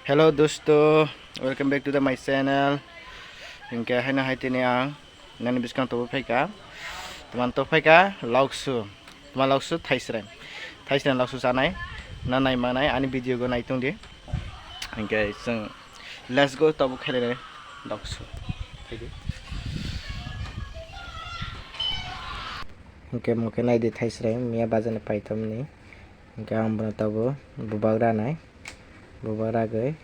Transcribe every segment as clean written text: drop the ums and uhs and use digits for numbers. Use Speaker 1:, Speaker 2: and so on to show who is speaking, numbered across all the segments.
Speaker 1: Hello dosto, welcome back to my channel. Hingga hai na hai tini ang nani biskang tobo phaika. Teman to phaika lauksu. Teman lauksu thaisren lauksu sanai nanai manai ani video go naitung di. Hingga sing let's go tobo khelere lauksu. Hingga mungkin nai di thaisren mia bazane paitam ni. Hingga ang bana tobo bubagra nai. Bubarai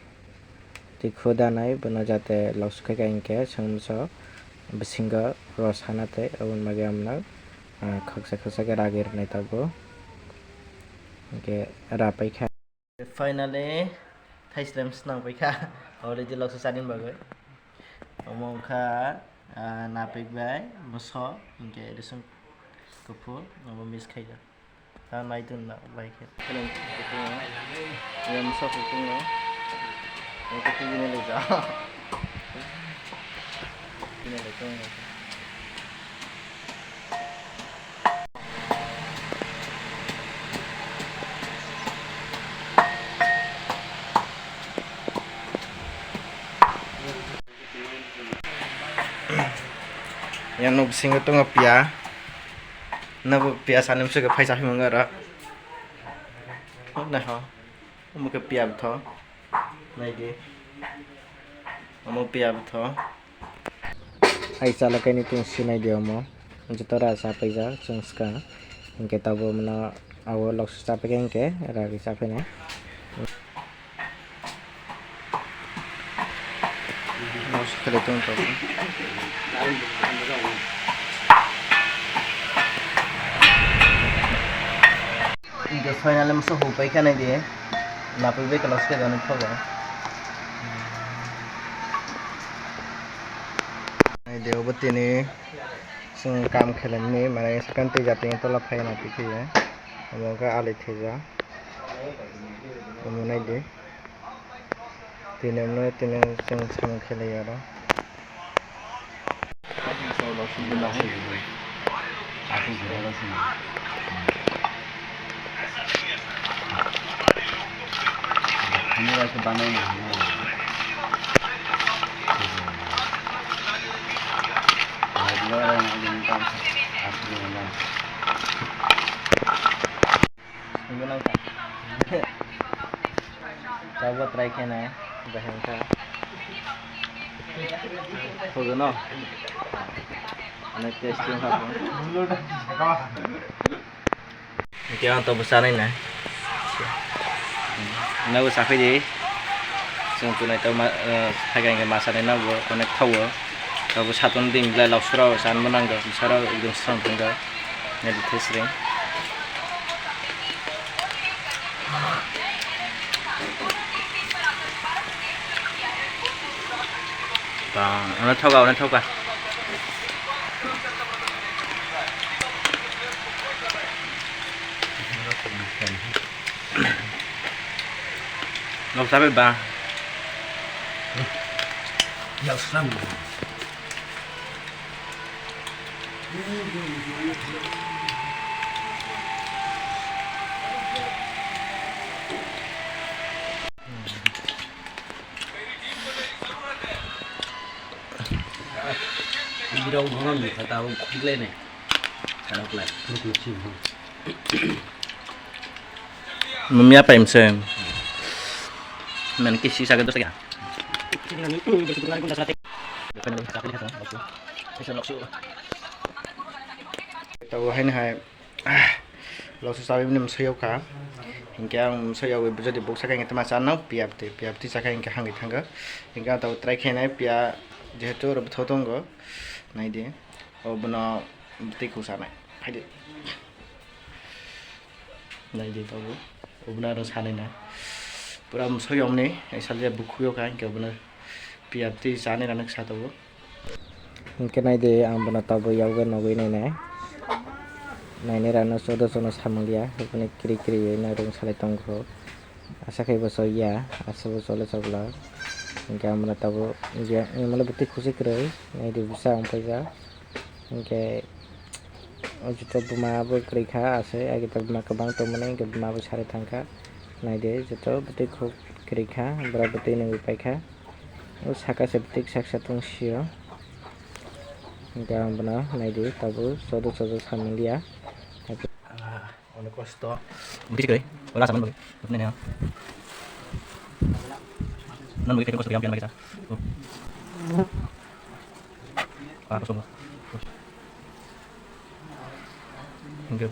Speaker 1: tikhu danai bana jate lauskai kainke sangso bisinga ros hanate abun mage amna khaksa ke ragir nai tago ke rapai kha finally thaislam snang paikha already lausu sanin bagoi omongkha napik bai muso inke edison kupur nobo miss khaija ta mai tun na bai khe keleng kupur ya muso kupur no itu gini aja gini aja yang nuk sing itu ngepia nabu biasa nim suka paisa himangara nah ha mau ke pia betul naik mau pia betul ai salah kain itu sinai dia mau jutora sampai ja sungska ingke tabo mana awal lok sampai ingke ragi sampai ne mau sekali tuh ingke final masuk hupai kan dia napi be kalau sekali anu coba dia obat ini sing kam khelan ni mane second te jate to la phai na pikhi ya amoga ali theja amunai de tinem no tinem sing sam khele yara so lo sing na ho aku jera la sing ini lagi banai ni orang yang minta asli memang gimana kak coba try kena bahan ka hoga no anak testing apa ini yang to besar ini na usah pilih sing tunai to hagang ke masa ni na bo connect tower kalau satu tim belai lausra san menangga bicara udung strong tengga nadi tesring bang ana thoga lausra bang lausra đi đâu ngon thì phải tao khúc lên này phải đọc lại mami apa yang sen mana kisi saga tu saga tàu hay này lo susah ini mesayau kah hingga mesayau jadi buk saga yang teman sana piap ti saga yang kahang itu hingga hingga tàu try kena piap jetu robot hotong go naik dia oh benar betik usah naik hai dia naik dia tahu oh benar harus hari na pura mesayau ni asal dia buku yo kan ke benar piap ti sana anak satu mungkin naik dia ang benar tahu yau kan nawi ni naini rano sodo sono samang dia ini kiri na rung salai tongko asa kai boso ya asa boso le sabla hingga mana tahu dia malah betik khusyuk kere ini dia bisa sampai hingga juta buma abo kerika ase kita buma kebang to mana hingga buma abo sari tangka naide joto beti khuk krika bra beti nang paika o saka se beti saksa tungsio hingga ambana naide tabu sodo saminglia
Speaker 2: ono kosto mesti sekali wala saman bagi betul nih ya non bagi kosto pian bagi sa kosto hingga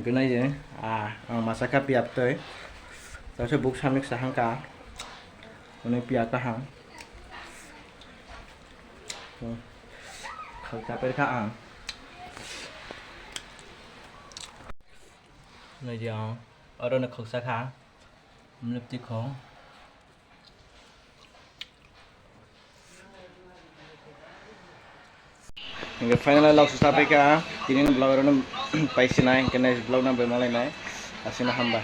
Speaker 2: cái này gì masaka piap tới tao sẽ buộc sang nước sang cá con này piap cả hàng khởi cá tới cả này gì ở đây là khởi sa cá mình lập tức không hingga final langsung sampai ke kini blog orang paisi naik kena blog nambah malai naik asina hamba